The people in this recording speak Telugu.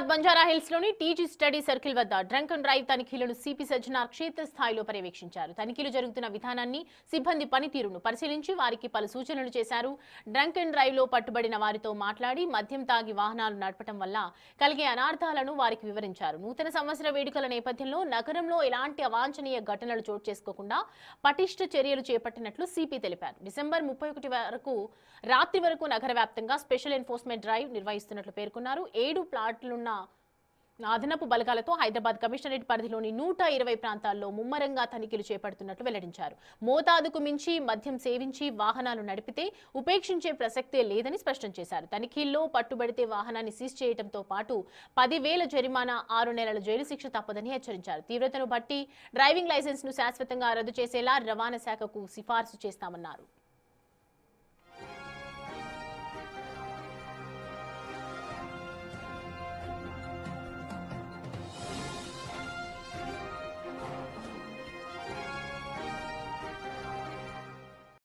హైదరాబాద్ బంజారా హిల్స్ లోని టీజీ స్టడీ సర్కిల్ వద్ద డ్రంక్ అండ్ డ్రైవ్ తనిఖీలను సిపి సజ్జనార్ క్షేత్రస్థాయిలో పర్యవేక్షించారు. తనిఖీలు జరుగుతున్న విధానాన్ని, సిబ్బంది పనితీరును పరిశీలించి వారికి పలు సూచనలు చేశారు. డ్రంక్ అండ్ డ్రైవ్ లో పట్టుబడిన వారితో మాట్లాడి మద్యం తాగి వాహనాలు నడపడం వల్ల కలిగే అనార్థాలను వారికి వివరించారు. నూతన సంవత్సర వేడుకల నేపథ్యంలో నగరంలో ఎలాంటి అవాంఛనీయ ఘటనలు చోటు చేసుకోకుండా పటిష్ట చర్యలు చేపట్టినట్లు సిపి తెలిపారు. డిసెంబర్ 31 వరకు రాత్రి వరకు నగర వ్యాప్తంగా స్పెషల్ ఎన్ఫోర్స్మెంట్ డ్రైవ్ నిర్వహిస్తున్నట్లు పేర్కొన్నారు. 7 ప్లాట్లున్న అదనపు బలగాలతో హైదరాబాద్ కమిషనరేట్ పరిధిలోని 120 ప్రాంతాల్లో ముమ్మరంగా తనిఖీలు చేపడుతున్నట్లు వెల్లడించారు. మోతాదుకు మించి మద్యం సేవించి వాహనాలు నడిపితే ఉపేక్షించే ప్రసక్తే లేదని స్పష్టం చేశారు. తనిఖీల్లో పట్టుబడితే వాహనాన్ని సీజ్ చేయడంతో పాటు 10,000 జరిమానా, 6 నెలల జైలు శిక్ష తప్పదని హెచ్చరించారు. తీవ్రతను బట్టి డ్రైవింగ్ లైసెన్స్ ను శాశ్వతంగా రద్దు చేసేలా రవాణా శాఖకు సిఫార్సు చేస్తామన్నారు.